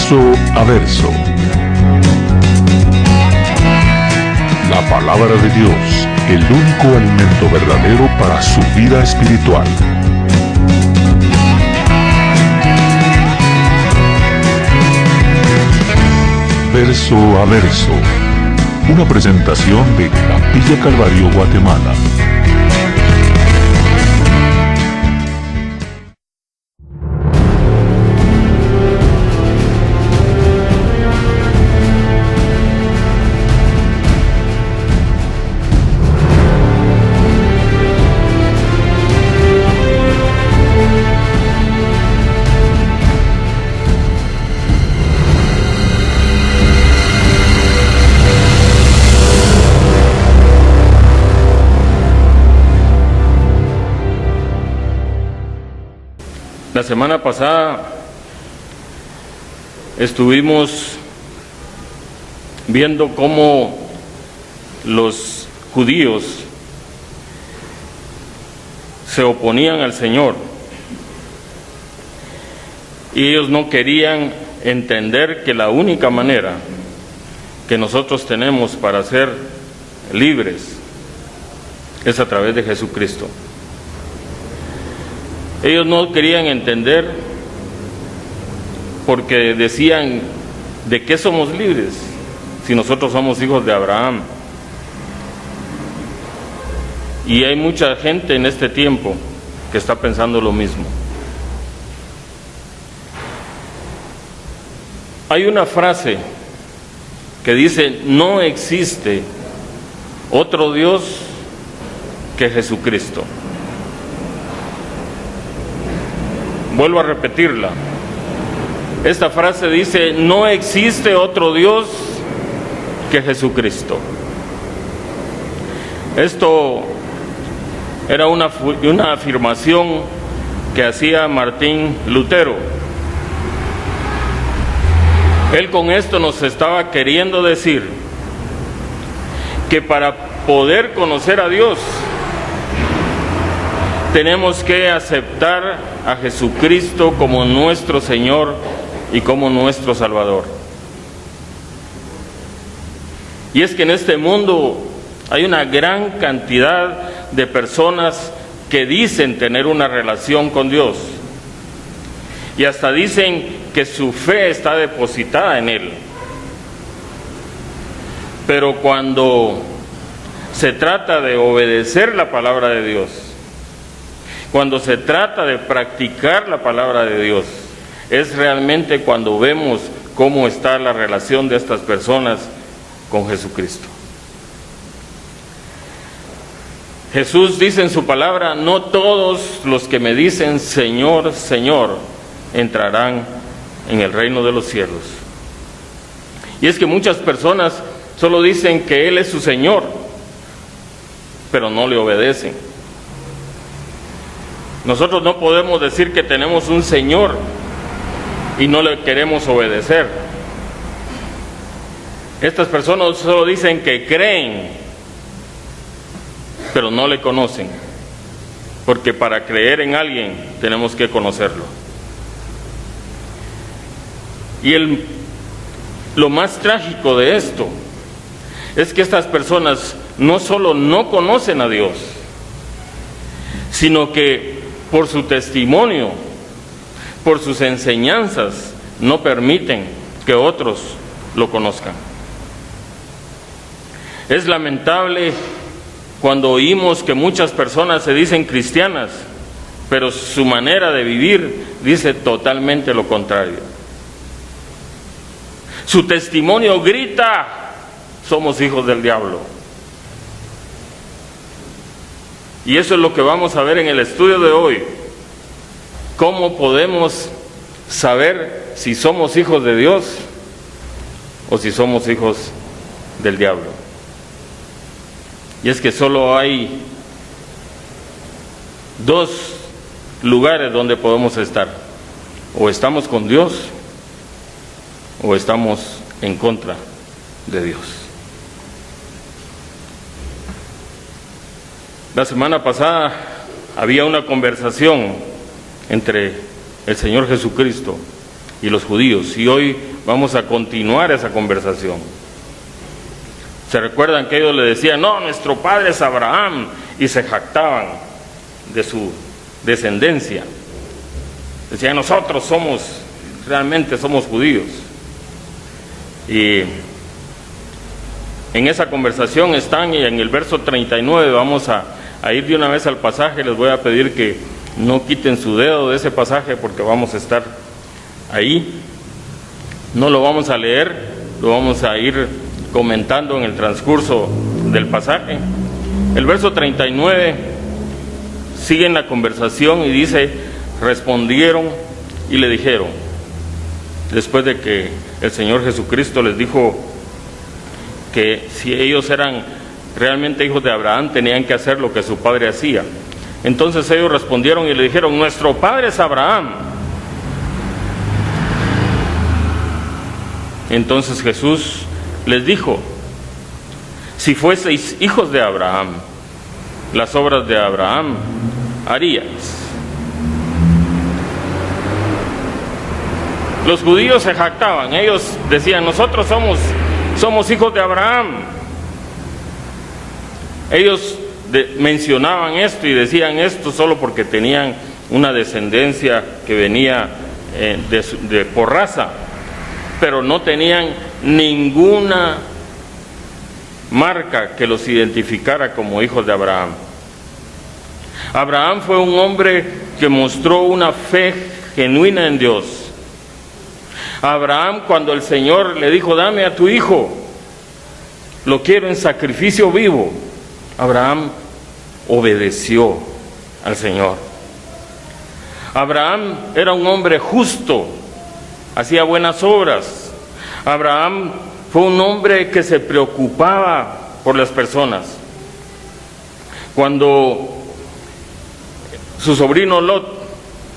Verso a verso. La palabra de Dios, el único alimento verdadero para su vida espiritual. Verso a verso. Una presentación de Capilla Calvario, Guatemala. La semana pasada estuvimos viendo cómo los judíos se oponían al Señor y ellos no querían entender que la única manera que nosotros tenemos para ser libres es a través de Jesucristo. Ellos no querían entender porque decían, ¿de qué somos libres si nosotros somos hijos de Abraham? Y hay mucha gente en este tiempo que está pensando lo mismo. Hay una frase que dice, no existe otro Dios que Jesucristo. Vuelvo a repetirla. Esta frase dice, no existe otro Dios que Jesucristo. Esto era una afirmación que hacía Martín Lutero. Él con esto nos estaba queriendo decir que para poder conocer a Dios, tenemos que aceptar a Jesucristo como nuestro Señor y como nuestro Salvador. Y es que en este mundo hay una gran cantidad de personas que dicen tener una relación con Dios y hasta dicen que su fe está depositada en Él. Pero cuando se trata de obedecer la palabra de Dios, cuando se trata de practicar la palabra de Dios, es realmente cuando vemos cómo está la relación de estas personas con Jesucristo. Jesús dice en su palabra, no todos los que me dicen Señor, Señor, entrarán en el reino de los cielos. Y es que muchas personas solo dicen que Él es su Señor, pero no le obedecen. Nosotros no podemos decir que tenemos un Señor y no le queremos obedecer. Estas personas solo dicen que creen, pero no le conocen, porque para creer en alguien tenemos que conocerlo. Y lo más trágico de esto es que estas personas no solo no conocen a Dios, sino que por su testimonio, por sus enseñanzas, no permiten que otros lo conozcan. Es lamentable cuando oímos que muchas personas se dicen cristianas, pero su manera de vivir dice totalmente lo contrario. Su testimonio grita, somos hijos del diablo. Y eso es lo que vamos a ver en el estudio de hoy. ¿Cómo podemos saber si somos hijos de Dios o si somos hijos del diablo? Y es que solo hay dos lugares donde podemos estar. O estamos con Dios o estamos en contra de Dios. La semana pasada había una conversación entre el Señor Jesucristo y los judíos. Y hoy vamos a continuar esa conversación. ¿Se recuerdan que ellos le decían, no, nuestro padre es Abraham? Y se jactaban de su descendencia. Decían, nosotros realmente somos judíos. Y en esa conversación están, y en el verso 39 vamos a ir de una vez al pasaje. Les voy a pedir que no quiten su dedo de ese pasaje porque vamos a estar ahí. No lo vamos a leer, lo vamos a ir comentando en el transcurso del pasaje. El verso 39 sigue en la conversación y dice, respondieron y le dijeron, después de que el Señor Jesucristo les dijo que si ellos eran realmente hijos de Abraham, tenían que hacer lo que su padre hacía. Entonces ellos respondieron y le dijeron, nuestro padre es Abraham. Entonces Jesús les dijo, si fueseis hijos de Abraham, las obras de Abraham haríais. Los judíos se jactaban, ellos decían, nosotros somos hijos de Abraham. Ellos mencionaban esto y decían esto solo porque tenían una descendencia que venía por raza, pero no tenían ninguna marca que los identificara como hijos de Abraham. Abraham fue un hombre que mostró una fe genuina en Dios. Abraham, cuando el Señor le dijo, dame a tu hijo, lo quiero en sacrificio vivo, Abraham obedeció al Señor. Abraham era un hombre justo, hacía buenas obras. Abraham fue un hombre que se preocupaba por las personas. Cuando su sobrino Lot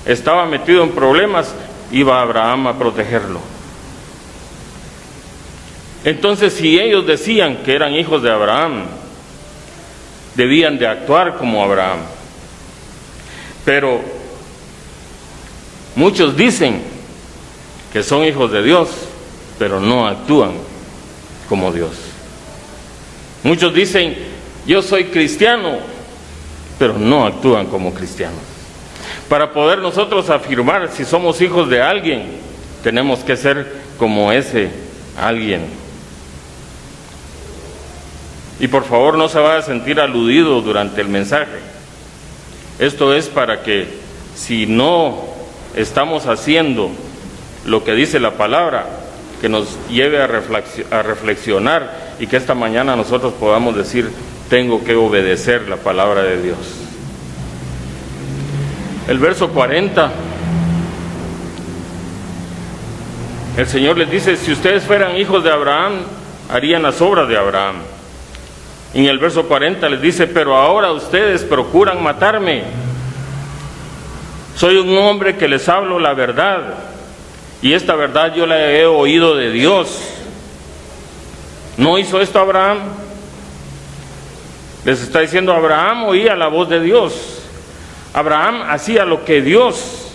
estaba metido en problemas, iba Abraham a protegerlo. Entonces, si ellos decían que eran hijos de Abraham, debían de actuar como Abraham. Pero muchos dicen que son hijos de Dios, pero no actúan como Dios. Muchos dicen, yo soy cristiano, pero no actúan como cristianos. Para poder nosotros afirmar si somos hijos de alguien, tenemos que ser como ese alguien. Y por favor no se vaya a sentir aludido durante el mensaje. Esto es para que si no estamos haciendo lo que dice la palabra, que nos lleve a reflexionar y que esta mañana nosotros podamos decir, tengo que obedecer la palabra de Dios. El verso 40, el Señor les dice, si ustedes fueran hijos de Abraham, harían las obras de Abraham. En el verso 40 les dice, pero ahora ustedes procuran matarme. Soy un hombre que les hablo la verdad, y esta verdad yo la he oído de Dios. ¿No hizo esto Abraham? Les está diciendo, Abraham oía la voz de Dios. Abraham hacía lo que Dios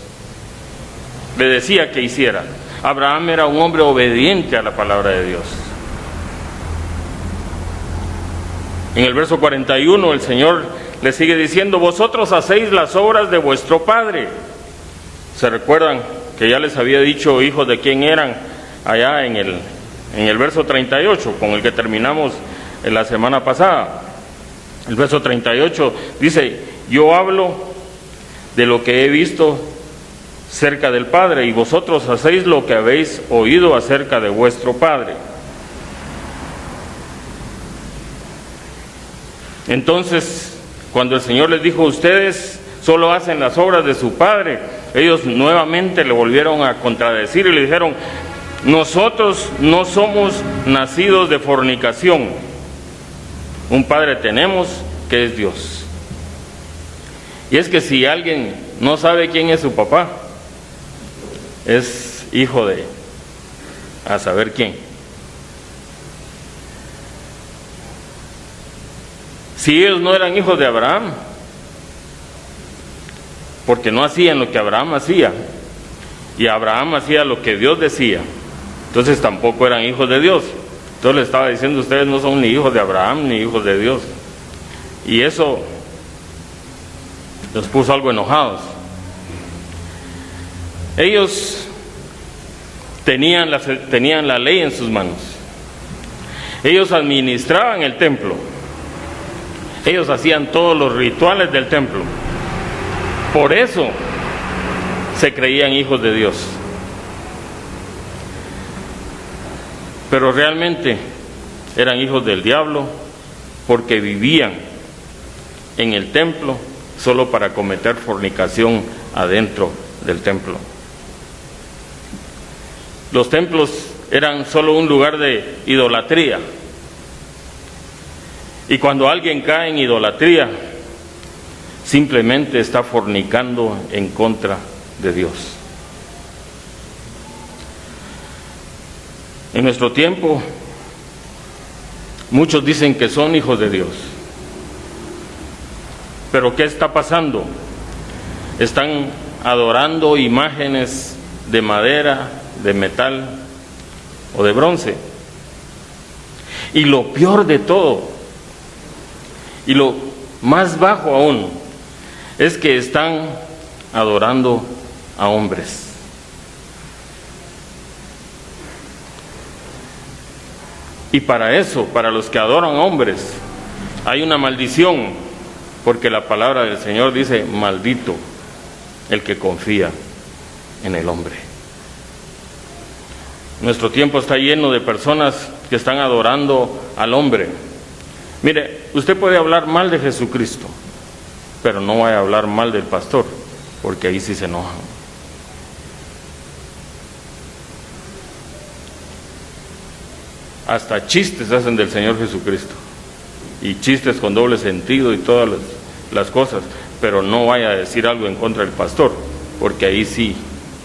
le decía que hiciera. Abraham era un hombre obediente a la palabra de Dios. En el verso 41 el Señor le sigue diciendo, vosotros hacéis las obras de vuestro padre. ¿Se recuerdan que ya les había dicho hijos de quién eran allá en el verso 38, con el que terminamos en la semana pasada? El verso 38 dice, yo hablo de lo que he visto cerca del Padre, y vosotros hacéis lo que habéis oído acerca de vuestro Padre. Entonces, cuando el Señor les dijo, ustedes solo hacen las obras de su Padre, ellos nuevamente le volvieron a contradecir y le dijeron, nosotros no somos nacidos de fornicación, un Padre tenemos que es Dios. Y es que si alguien no sabe quién es su papá, es hijo de a saber quién. Si ellos no eran hijos de Abraham, porque no hacían lo que Abraham hacía, y Abraham hacía lo que Dios decía, entonces tampoco eran hijos de Dios. Entonces le estaba diciendo, ustedes no son ni hijos de Abraham ni hijos de Dios. Y eso los puso algo enojados. Ellos tenían la ley en sus manos. Ellos administraban el templo. Ellos hacían todos los rituales del templo. Por eso se creían hijos de Dios. Pero realmente eran hijos del diablo, porque vivían en el templo solo para cometer fornicación adentro del templo. Los templos eran solo un lugar de idolatría. Y cuando alguien cae en idolatría, simplemente está fornicando en contra de Dios. En nuestro tiempo, muchos dicen que son hijos de Dios. Pero ¿qué está pasando? Están adorando imágenes de madera, de metal o de bronce. Y lo peor de todo, y lo más bajo aún, es que están adorando a hombres. Y para eso, para los que adoran a hombres, hay una maldición, porque la palabra del Señor dice, maldito el que confía en el hombre. Nuestro tiempo está lleno de personas que están adorando al hombre. Mire, usted puede hablar mal de Jesucristo, pero no vaya a hablar mal del pastor, porque ahí sí se enojan. Hasta chistes hacen del Señor Jesucristo, y chistes con doble sentido y todas las cosas, pero no vaya a decir algo en contra del pastor, porque ahí sí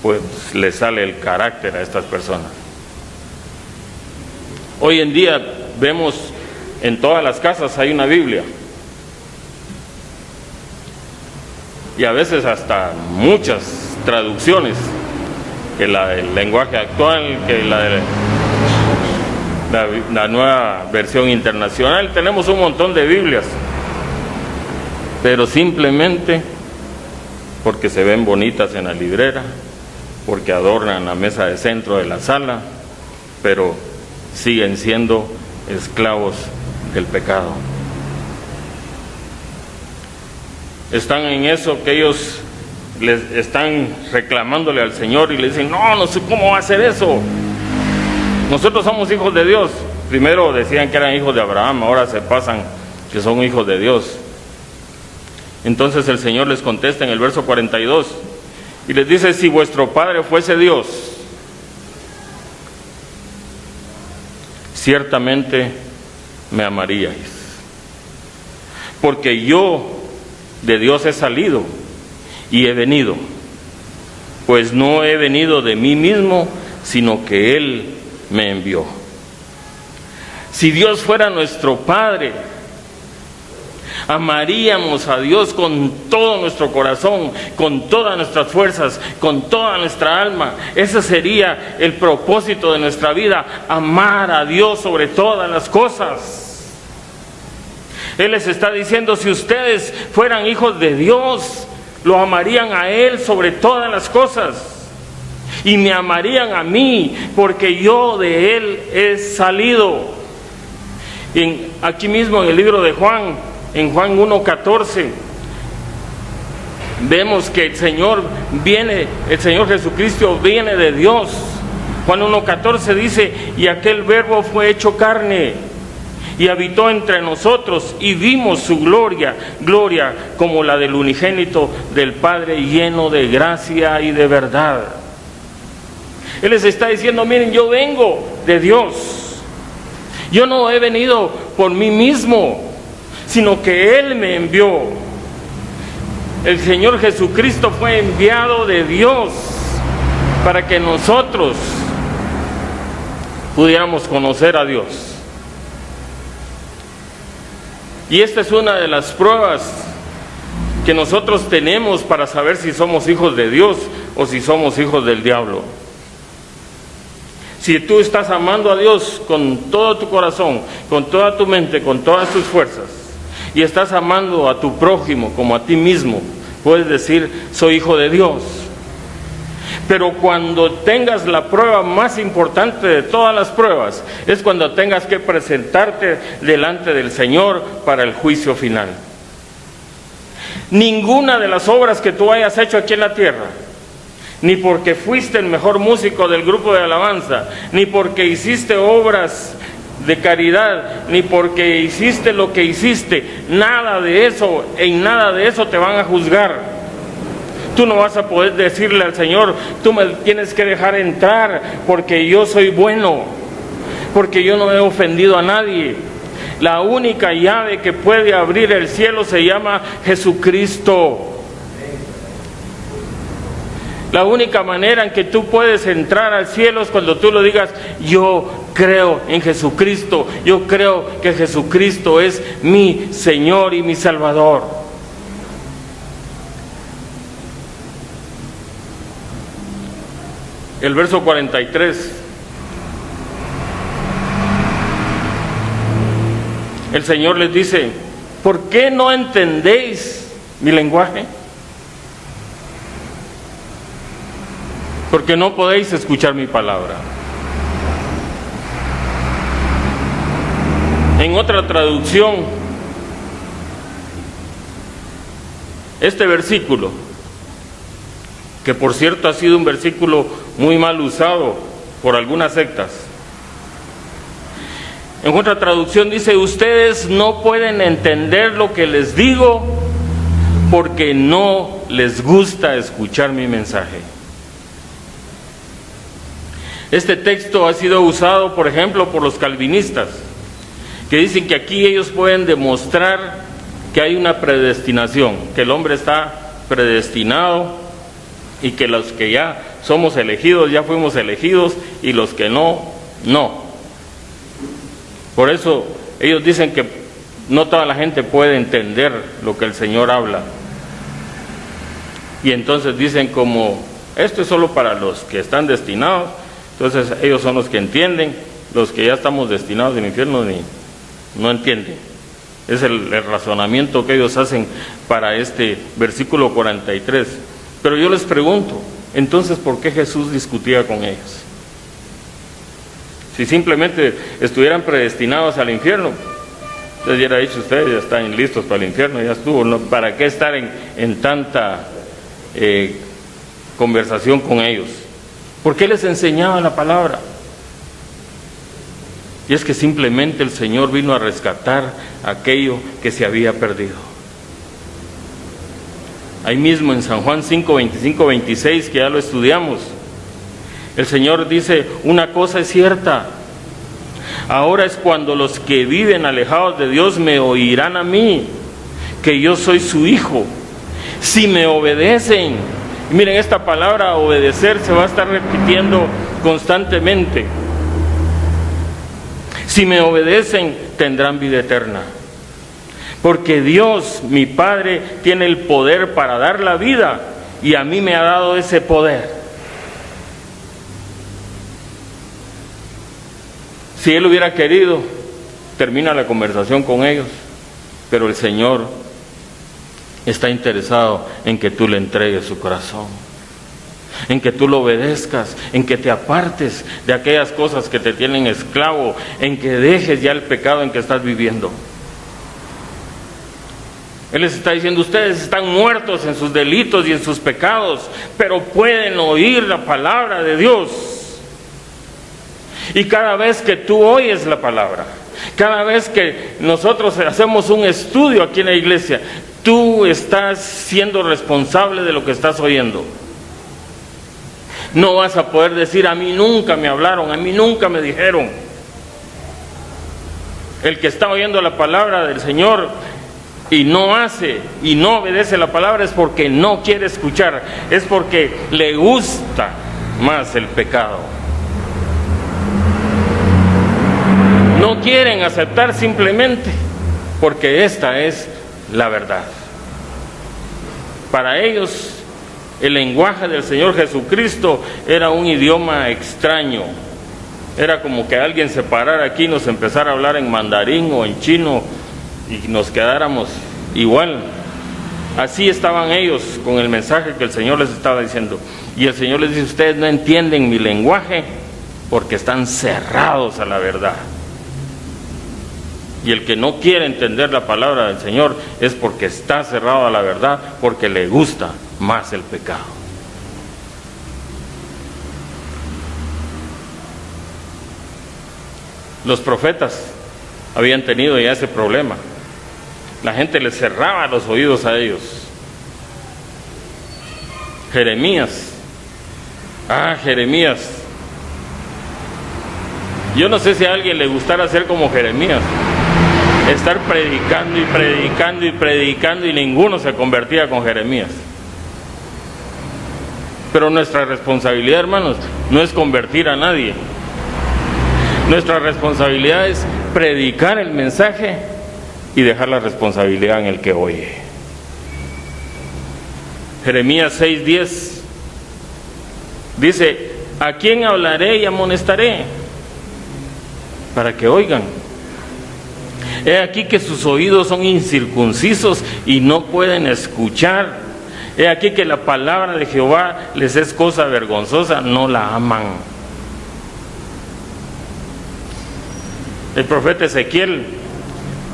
pues le sale el carácter a estas personas. Hoy en día vemos en todas las casas hay una Biblia, y a veces hasta muchas traducciones, que la del lenguaje actual, que la nueva versión internacional. Tenemos un montón de Biblias, pero simplemente porque se ven bonitas en la librera, porque adornan la mesa de centro de la sala, pero siguen siendo esclavos del pecado. Están en eso que ellos les están reclamándole al Señor y le dicen, no sé cómo va a hacer eso. Nosotros somos hijos de Dios. Primero decían que eran hijos de Abraham, ahora se pasan que son hijos de Dios. Entonces el Señor les contesta en el verso 42 y les dice, si vuestro Padre fuese Dios, ciertamente me amaríais, porque yo de Dios he salido y he venido, pues no he venido de mí mismo, sino que Él me envió. Si Dios fuera nuestro Padre, amaríamos a Dios con todo nuestro corazón, con todas nuestras fuerzas, con toda nuestra alma. Ese sería el propósito de nuestra vida, amar a Dios sobre todas las cosas. Él les está diciendo, si ustedes fueran hijos de Dios, lo amarían a Él sobre todas las cosas. Y me amarían a mí, porque yo de Él he salido. Aquí mismo en el libro de Juan, en Juan 1:14, vemos que el Señor Jesucristo viene de Dios. Juan 1:14 dice, y aquel verbo fue hecho carne, y habitó entre nosotros, y vimos su gloria como la del unigénito del Padre, lleno de gracia y de verdad. Él les está diciendo, miren, yo vengo de Dios. Yo no he venido por mí mismo, sino que Él me envió. El Señor Jesucristo fue enviado de Dios para que nosotros pudiéramos conocer a Dios. Y esta es una de las pruebas que nosotros tenemos para saber si somos hijos de Dios o si somos hijos del diablo. Si tú estás amando a Dios con todo tu corazón, con toda tu mente, con todas tus fuerzas, y estás amando a tu prójimo como a ti mismo, puedes decir, soy hijo de Dios. Pero cuando tengas la prueba más importante de todas las pruebas, es cuando tengas que presentarte delante del Señor para el juicio final. Ninguna de las obras que tú hayas hecho aquí en la tierra, ni porque fuiste el mejor músico del grupo de alabanza, ni porque hiciste obras de caridad, ni porque hiciste lo que hiciste, nada de eso, en nada de eso te van a juzgar. Tú no vas a poder decirle al Señor, tú me tienes que dejar entrar porque yo soy bueno, porque yo no he ofendido a nadie. La única llave que puede abrir el cielo se llama Jesucristo. La única manera en que tú puedes entrar al cielo es cuando tú lo digas, yo creo en Jesucristo, yo creo que Jesucristo es mi Señor y mi Salvador. El verso 43. El Señor les dice, ¿por qué no entendéis mi lenguaje? Porque no podéis escuchar mi palabra. En otra traducción, este versículo, que por cierto ha sido un versículo muy mal usado por algunas sectas, en otra traducción dice, ustedes no pueden entender lo que les digo porque no les gusta escuchar mi mensaje. Este texto ha sido usado, por ejemplo, por los calvinistas, que dicen que aquí ellos pueden demostrar que hay una predestinación, que el hombre está predestinado y que los que ya somos elegidos, ya fuimos elegidos, y los que no, no. Por eso ellos dicen que no toda la gente puede entender lo que el Señor habla. Y entonces dicen como, esto es solo para los que están destinados, entonces ellos son los que entienden, los que ya estamos destinados al infierno no entienden. Es el razonamiento que ellos hacen para este versículo 43. Pero yo les pregunto, entonces, ¿por qué Jesús discutía con ellos? Si simplemente estuvieran predestinados al infierno, les hubiera dicho, ustedes ya están listos para el infierno, ya estuvo, ¿no? ¿Para qué estar en tanta conversación con ellos? ¿Por qué les enseñaba la palabra? Y es que simplemente el Señor vino a rescatar aquello que se había perdido. Ahí mismo en San Juan 5, 25, 26, que ya lo estudiamos, el Señor dice, una cosa es cierta, ahora es cuando los que viven alejados de Dios me oirán a mí, que yo soy su hijo, si me obedecen. Y miren, esta palabra obedecer se va a estar repitiendo constantemente. Si me obedecen, tendrán vida eterna. Porque Dios, mi Padre, tiene el poder para dar la vida y a mí me ha dado ese poder. Si Él hubiera querido, termina la conversación con ellos, pero el Señor está interesado en que tú le entregues su corazón, en que tú lo obedezcas, en que te apartes de aquellas cosas que te tienen esclavo, en que dejes ya el pecado en que estás viviendo. Él les está diciendo, ustedes están muertos en sus delitos y en sus pecados, pero pueden oír la palabra de Dios. Y cada vez que tú oyes la palabra, cada vez que nosotros hacemos un estudio aquí en la iglesia, tú estás siendo responsable de lo que estás oyendo. No vas a poder decir, a mí nunca me hablaron, a mí nunca me dijeron. El que está oyendo la palabra del Señor y no hace y no obedece la palabra es porque no quiere escuchar, es porque le gusta más el pecado. No quieren aceptar simplemente porque esta es la verdad. Para ellos, el lenguaje del Señor Jesucristo era un idioma extraño. Era como que alguien se parara aquí y nos empezara a hablar en mandarín o en chino y nos quedáramos igual. Así estaban ellos con el mensaje que el Señor les estaba diciendo. Y el Señor les dice: ustedes no entienden mi lenguaje porque están cerrados a la verdad. Y el que no quiere entender la palabra del Señor es porque está cerrado a la verdad, porque le gusta más el pecado. Los profetas habían tenido ya ese problema. La gente les cerraba los oídos a ellos. Jeremías. Jeremías. Yo no sé si a alguien le gustara ser como Jeremías, estar predicando y predicando y predicando, y ninguno se convertía con Jeremías. Pero nuestra responsabilidad, hermanos, no es convertir a nadie. Nuestra responsabilidad es predicar el mensaje y dejar la responsabilidad en el que oye. Jeremías 6:10 dice: ¿a quién hablaré y amonestaré? Para que oigan. He aquí que sus oídos son incircuncisos y no pueden escuchar. He aquí que la palabra de Jehová les es cosa vergonzosa, no la aman. El profeta Ezequiel,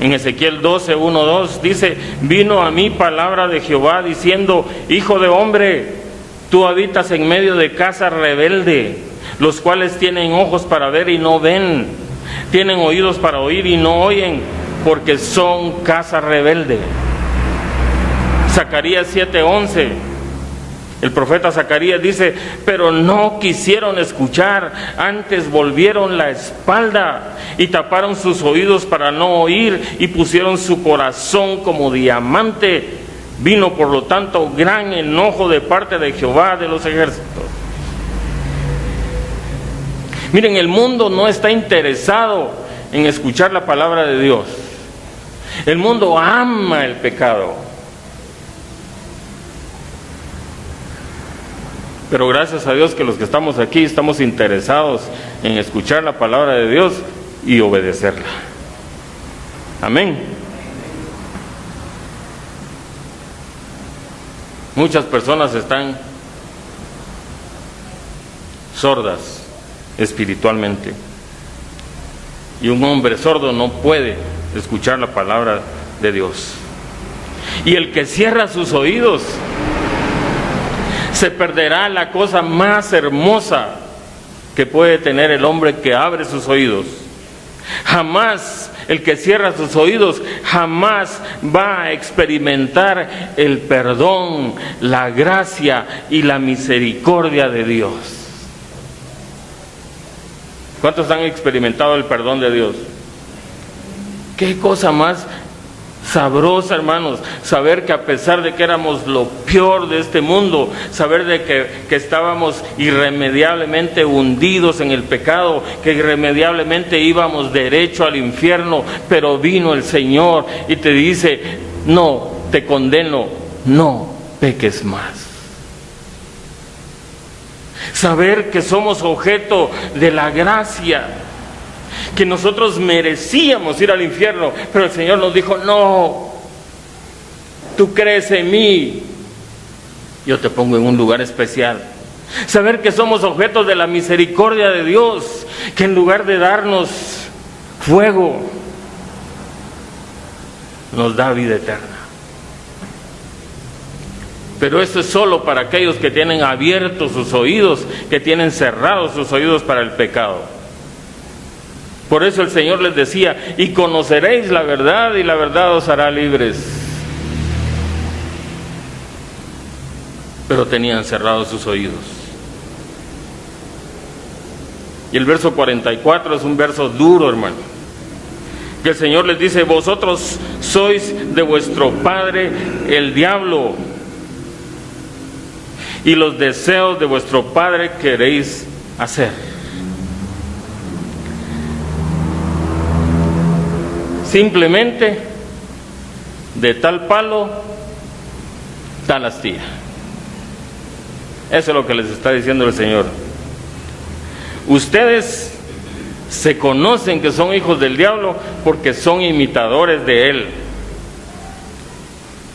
en Ezequiel 12:1-2 dice: vino a mí palabra de Jehová diciendo: hijo de hombre, tú habitas en medio de casa rebelde, los cuales tienen ojos para ver y no ven, tienen oídos para oír y no oyen, porque son casa rebelde. Zacarías 7:11, el profeta Zacarías dice: pero no quisieron escuchar, antes volvieron la espalda y taparon sus oídos para no oír y pusieron su corazón como diamante. Vino por lo tanto gran enojo de parte de Jehová de los ejércitos. Miren, el mundo no está interesado en escuchar la palabra de Dios. El mundo ama el pecado. Pero gracias a Dios que los que estamos aquí estamos interesados en escuchar la palabra de Dios y obedecerla. Amén. Muchas personas están sordas espiritualmente. Y un hombre sordo no puede escuchar la palabra de Dios. Y el que cierra sus oídos se perderá la cosa más hermosa que puede tener el hombre que abre sus oídos. Jamás, el que cierra sus oídos, jamás va a experimentar el perdón, la gracia y la misericordia de Dios. ¿Cuántos han experimentado el perdón de Dios? ¿Qué cosa más sabrosa, hermanos? Saber que a pesar de que éramos lo peor de este mundo, saber de que estábamos irremediablemente hundidos en el pecado, que irremediablemente íbamos derecho al infierno, pero vino el Señor y te dice: no, te condeno, no peques más. Saber que somos objeto de la gracia, que nosotros merecíamos ir al infierno, pero el Señor nos dijo: no, tú crees en mí, yo te pongo en un lugar especial. Saber que somos objetos de la misericordia de Dios, que en lugar de darnos fuego, nos da vida eterna. Pero eso es solo para aquellos que tienen abiertos sus oídos, que tienen cerrados sus oídos para el pecado. Por eso el Señor les decía: y conoceréis la verdad, y la verdad os hará libres. Pero tenían cerrados sus oídos. Y el verso 44 es un verso duro, hermano. Que el Señor les dice: vosotros sois de vuestro padre el diablo, y los deseos de vuestro padre queréis hacer. Simplemente, de tal palo tal astilla. Eso es lo que les está diciendo el Señor. Ustedes se conocen que son hijos del diablo porque son imitadores de él.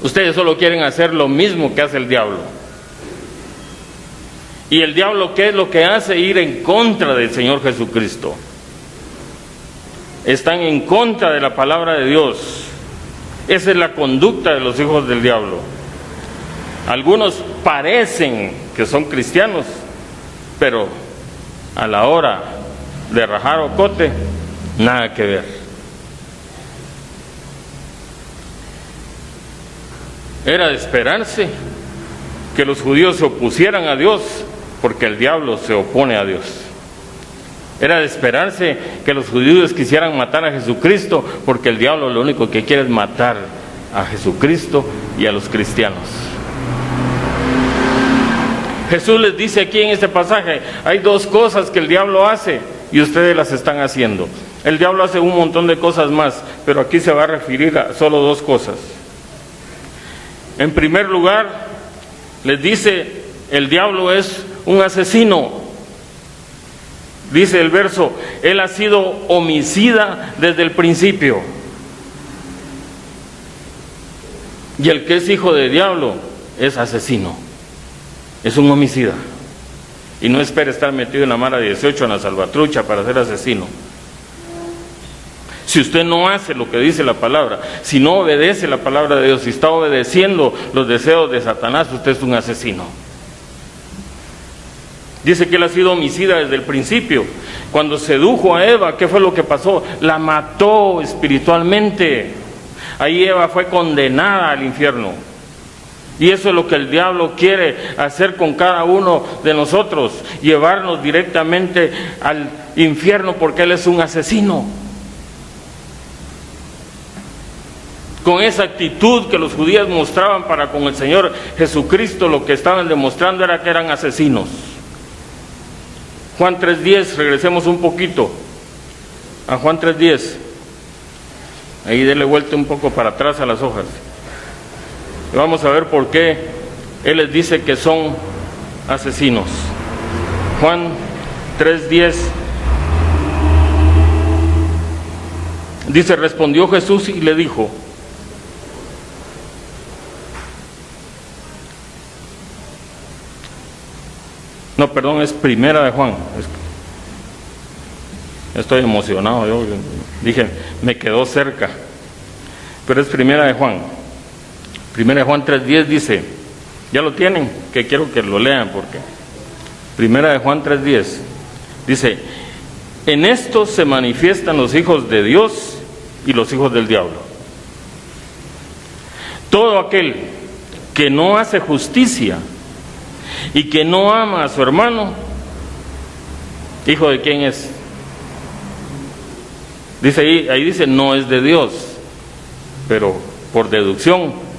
Ustedes solo quieren hacer lo mismo que hace el diablo. ¿Y el diablo qué es lo que hace? Ir en contra del Señor Jesucristo. Están en contra de la palabra de Dios. Esa es la conducta de los hijos del diablo. Algunos parecen que son cristianos, pero a la hora de rajar ocote, nada que ver. Era de esperarse que los judíos se opusieran a Dios, porque el diablo se opone a Dios. Era de esperarse que los judíos quisieran matar a Jesucristo, porque el diablo lo único que quiere es matar a Jesucristo y a los cristianos. Jesús les dice aquí en este pasaje, hay dos cosas que el diablo hace y ustedes las están haciendo. El diablo hace un montón de cosas más, pero aquí se va a referir a solo dos cosas. En primer lugar, les dice, el diablo es un asesino. Dice el verso, él ha sido homicida desde el principio. Y el que es hijo del diablo es asesino. Es un homicida. Y no espere estar metido en la Mara 18, en la Salvatrucha, para ser asesino. Si usted no hace lo que dice la palabra, si no obedece la palabra de Dios, si está obedeciendo los deseos de Satanás, usted es un asesino. Dice que él ha sido homicida desde el principio. Cuando sedujo a Eva, ¿qué fue lo que pasó? La mató espiritualmente. Ahí Eva fue condenada al infierno. Y eso es lo que el diablo quiere hacer con cada uno de nosotros, llevarnos directamente al infierno, porque él es un asesino. Con esa actitud que los judíos mostraban para con el Señor Jesucristo, lo que estaban demostrando era que eran asesinos. Juan 3:10, regresemos un poquito a Juan 3:10. Ahí dele vuelta un poco para atrás a las hojas. Y vamos a ver por qué Él les dice que son asesinos. Juan 3:10 dice, respondió Jesús y le dijo, no, perdón, es primera de Juan. Estoy emocionado, yo dije, me quedó cerca, pero es primera de Juan. Primera de Juan 3:10 dice, ya lo tienen, que quiero que lo lean, porque primera de Juan 3:10 dice, en esto se manifiestan los hijos de Dios y los hijos del diablo. Todo aquel que no hace justicia y que no ama a su hermano, ¿hijo de quién es? Dice ahí dice, no es de Dios, pero por deducción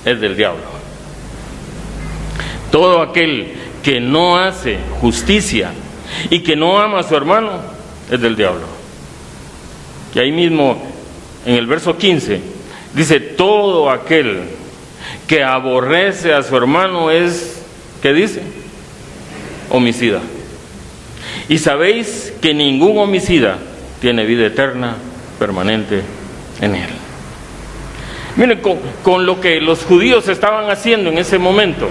es del diablo. Todo aquel que no hace justicia y que no ama a su hermano es del diablo. Y ahí mismo en el verso 15 dice, todo aquel que aborrece a su hermano es, ¿qué dice? Homicida. Y sabéis que ningún homicida tiene vida eterna permanente en él. Miren, con lo que los judíos estaban haciendo en ese momento,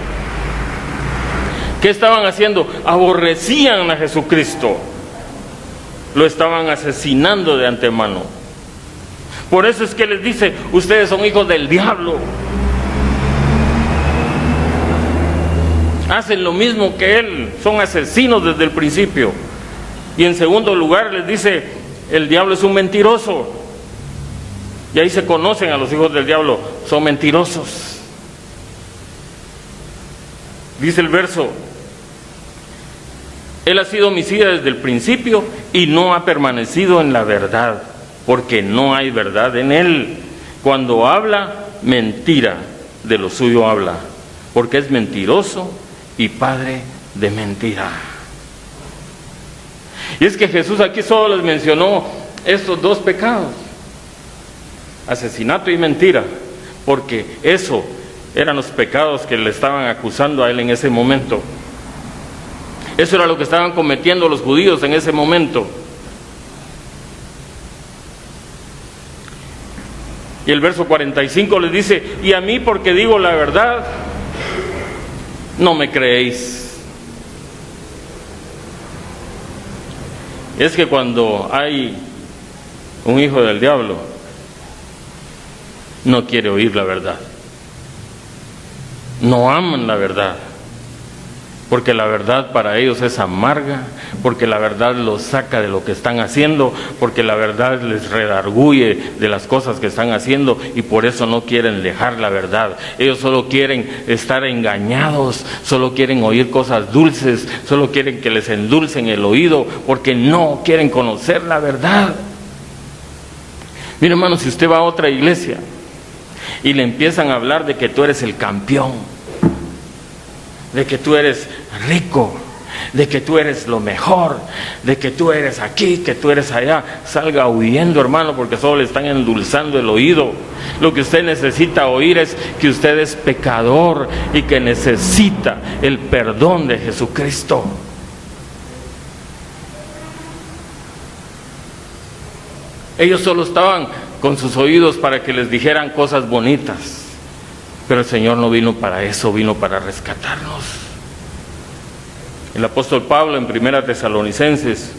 ¿qué estaban haciendo? Aborrecían a Jesucristo, lo estaban asesinando de antemano. Por eso es que les dice, ustedes son hijos del diablo. Hacen lo mismo que él, son asesinos desde el principio. Y en segundo lugar les dice, el diablo es un mentiroso. Y ahí se conocen a los hijos del diablo, son mentirosos. Dice el verso, él ha sido homicida desde el principio y no ha permanecido en la verdad, porque no hay verdad en él. Cuando habla, mentira de lo suyo habla, porque es mentiroso y padre de mentira. Y es que Jesús aquí solo les mencionó estos dos pecados, asesinato y mentira, porque eso eran los pecados que le estaban acusando a él en ese momento. Eso era lo que estaban cometiendo los judíos en ese momento. Y el verso 45 les dice: y a mí, porque digo la verdad, no me creéis. Es que cuando hay un hijo del diablo, no quiere oír la verdad. No aman la verdad, porque la verdad para ellos es amarga, porque la verdad los saca de lo que están haciendo, porque la verdad les redarguye de las cosas que están haciendo, y por eso no quieren dejar la verdad. Ellos solo quieren estar engañados, solo quieren oír cosas dulces, solo quieren que les endulcen el oído, porque no quieren conocer la verdad. Mire, hermano, si usted va a otra iglesia y le empiezan a hablar de que tú eres el campeón, de que tú eres rico, de que tú eres lo mejor, de que tú eres aquí, que tú eres allá, salga huyendo, hermano, porque solo le están endulzando el oído. Lo que usted necesita oír es que usted es pecador y que necesita el perdón de Jesucristo. Ellos solo estaban con sus oídos para que les dijeran cosas bonitas, pero el Señor no vino para eso, vino para rescatarnos. El apóstol Pablo en 1 Tesalonicenses,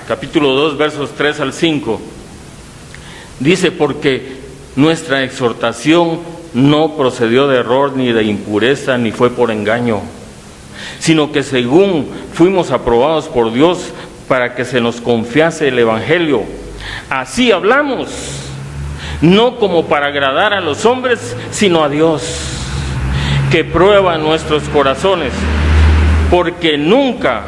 capítulo 2, versos 3 al 5, dice: porque nuestra exhortación no procedió de error, ni de impureza, ni fue por engaño, sino que según fuimos aprobados por Dios para que se nos confiase el Evangelio, así hablamos, no como para agradar a los hombres, sino a Dios, que prueba nuestros corazones, porque nunca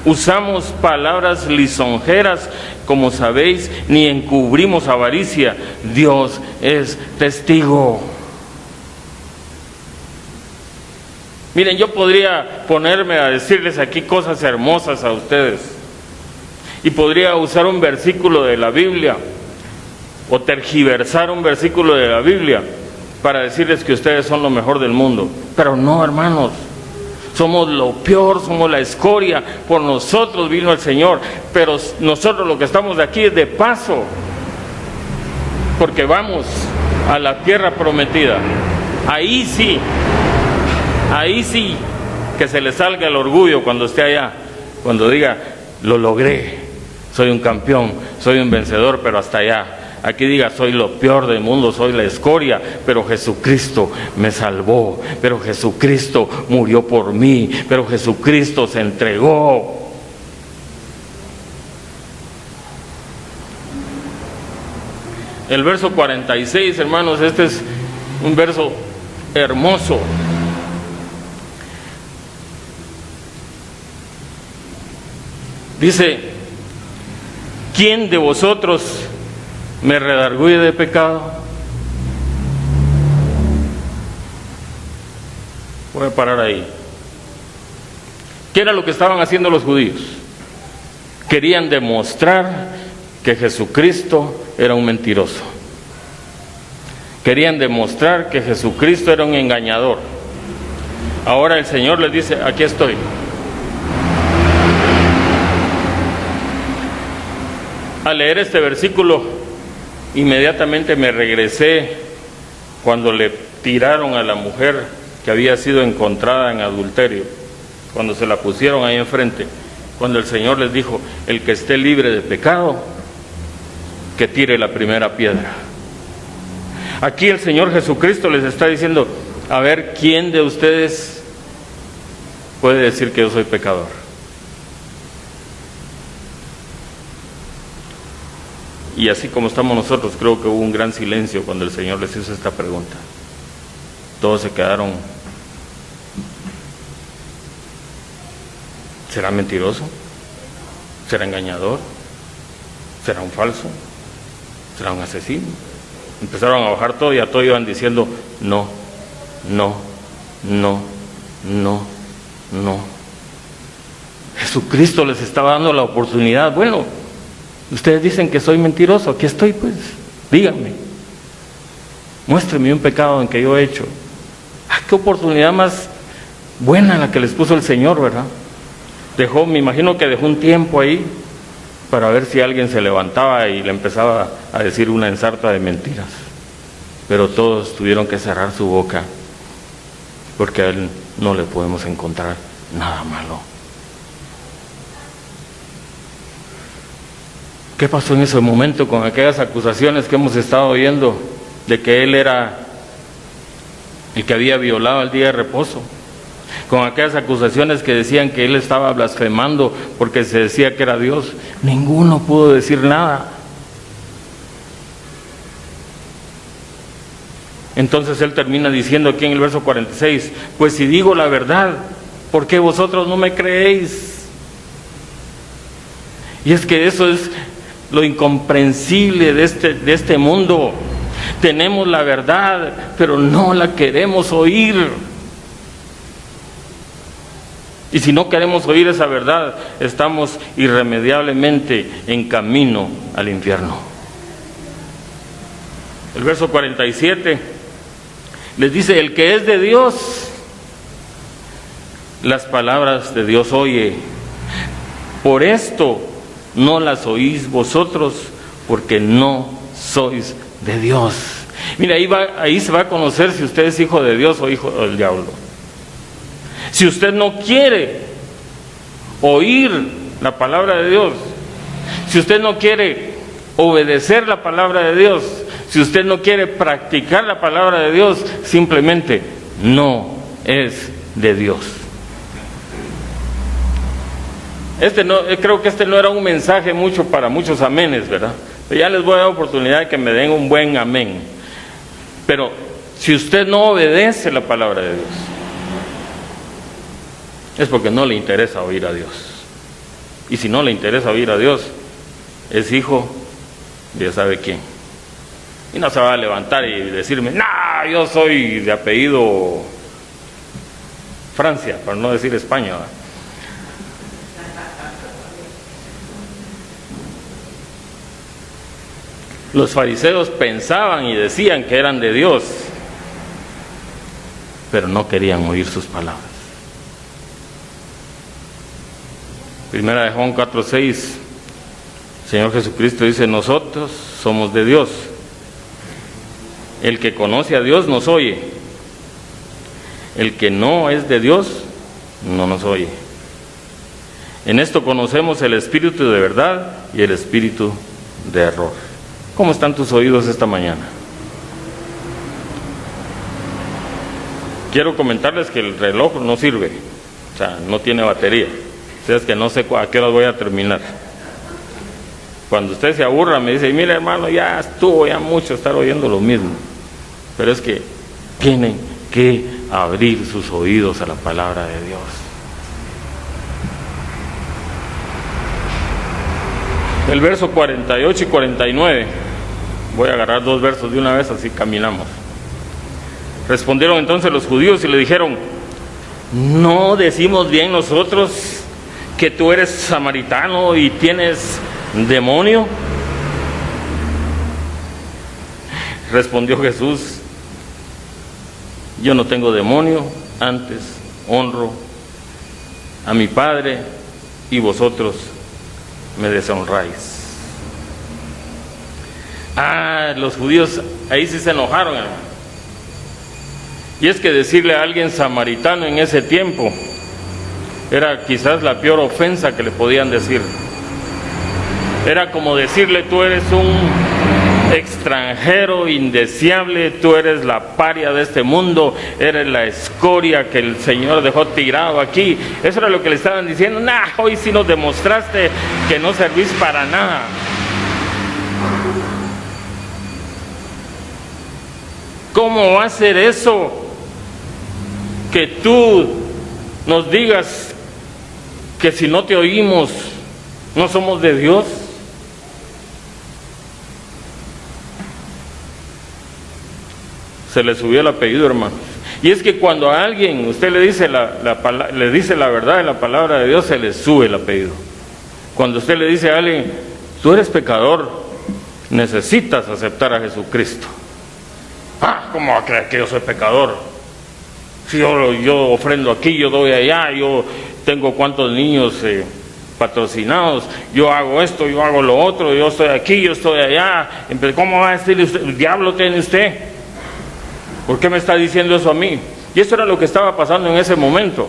usamos palabras lisonjeras, como sabéis, ni encubrimos avaricia. Dios es testigo. Miren, yo podría ponerme a decirles aquí cosas hermosas a ustedes, y podría usar un versículo de la Biblia, o tergiversar un versículo de la Biblia para decirles que ustedes son lo mejor del mundo. Pero no, hermanos, somos lo peor, somos la escoria. Por nosotros vino el Señor, pero nosotros lo que estamos de aquí es de paso, porque vamos a la tierra prometida. Ahí sí que se le salga el orgullo cuando esté allá, cuando diga: lo logré, soy un campeón, soy un vencedor, pero hasta allá. Aquí diga: soy lo peor del mundo, soy la escoria, pero Jesucristo me salvó, pero Jesucristo murió por mí, pero Jesucristo se entregó. El verso 46, hermanos, este es un verso hermoso. Dice: ¿quién de vosotros me redarguye de pecado? Voy a parar ahí. ¿Qué era lo que estaban haciendo los judíos? Querían demostrar que Jesucristo era un mentiroso. Querían demostrar que Jesucristo era un engañador. Ahora el Señor les dice: aquí estoy. Al leer este versículo, inmediatamente me regresé cuando le tiraron a la mujer que había sido encontrada en adulterio, cuando se la pusieron ahí enfrente, cuando el Señor les dijo: el que esté libre de pecado, que tire la primera piedra. Aquí el Señor Jesucristo les está diciendo: a ver, ¿quién de ustedes puede decir que yo soy pecador? Y así como estamos nosotros, creo que hubo un gran silencio cuando el Señor les hizo esta pregunta. Todos se quedaron: ¿será mentiroso? ¿Será engañador? ¿Será un falso? ¿Será un asesino? Empezaron a bajar todo y a todo iban diciendo: no, no, no, no, no. Jesucristo les estaba dando la oportunidad. Bueno, ustedes dicen que soy mentiroso, aquí estoy, pues, díganme, muéstreme un pecado en que yo he hecho, qué oportunidad más buena la que les puso el Señor, ¿verdad? Me imagino que dejó un tiempo ahí para ver si alguien se levantaba y le empezaba a decir una ensarta de mentiras. Pero todos tuvieron que cerrar su boca, porque a Él no le podemos encontrar nada malo. ¿Qué pasó en ese momento con aquellas acusaciones que hemos estado oyendo de que Él era el que había violado el día de reposo? Con aquellas acusaciones que decían que Él estaba blasfemando porque se decía que era Dios. Ninguno pudo decir nada. Entonces Él termina diciendo aquí en el verso 46, pues si digo la verdad, ¿por qué vosotros no me creéis? Y es que eso es lo incomprensible de este mundo. Tenemos la verdad, pero no la queremos oír. Y si no queremos oír esa verdad, estamos irremediablemente en camino al infierno. El verso 47 les dice, el que es de Dios, las palabras de Dios oye. Por esto no las oís vosotros, porque no sois de Dios. Mira, ahí se va a conocer si usted es hijo de Dios o hijo del diablo. Si usted no quiere oír la palabra de Dios, si usted no quiere obedecer la palabra de Dios, si usted no quiere practicar la palabra de Dios, simplemente no es de Dios. Creo que este no era un mensaje mucho para muchos amenes, ¿verdad? Pero ya les voy a dar oportunidad de que me den un buen amén. Pero si usted no obedece la palabra de Dios, es porque no le interesa oír a Dios. Y si no le interesa oír a Dios, es hijo de ya sabe quién. Y no se va a levantar y decirme, no, yo soy de apellido Francia, para no decir España, ¿verdad? Los fariseos pensaban y decían que eran de Dios, pero no querían oír sus palabras. Primera de Juan 4:6, Señor Jesucristo dice, nosotros somos de Dios. El que conoce a Dios nos oye. El que no es de Dios no nos oye. En esto conocemos el espíritu de verdad y el espíritu de error. ¿Cómo están tus oídos esta mañana? Quiero comentarles que el reloj no sirve, o sea, no tiene batería. O sea, es que no sé a qué hora voy a terminar. Cuando usted se aburra me dice, mire hermano, ya estuvo ya mucho estar oyendo lo mismo. Pero es que tienen que abrir sus oídos a la palabra de Dios. El verso 48 y 49, voy a agarrar dos versos de una vez, así caminamos. Respondieron entonces los judíos y le dijeron, ¿no decimos bien nosotros que tú eres samaritano y tienes demonio? Respondió Jesús, yo no tengo demonio, antes honro a mi Padre y vosotros me deshonráis. Los judíos ahí sí se enojaron, hermano. Y es que decirle a alguien samaritano en ese tiempo era quizás la peor ofensa que le podían decir. Era como decirle, tú eres un extranjero indeseable, tú eres la paria de este mundo, eres la escoria que el Señor dejó tirado aquí. Eso era lo que le estaban diciendo. Hoy sí nos demostraste que no servís para nada. ¿Cómo va a ser eso? Que tú nos digas que si no te oímos no somos de Dios. Se le subió el apellido, hermano. Y es que cuando a alguien usted le dice le dice la verdad de la palabra de Dios, se le sube el apellido. Cuando usted le dice a alguien, tú eres pecador, necesitas aceptar a Jesucristo. ¿Cómo va a creer que yo soy pecador? Si yo ofrendo aquí, yo doy allá, yo tengo cuantos niños patrocinados, yo hago esto, yo hago lo otro, yo estoy aquí, yo estoy allá. ¿Cómo va a decirle usted? El diablo tiene usted. ¿Por qué me está diciendo eso a mí? Y eso era lo que estaba pasando en ese momento.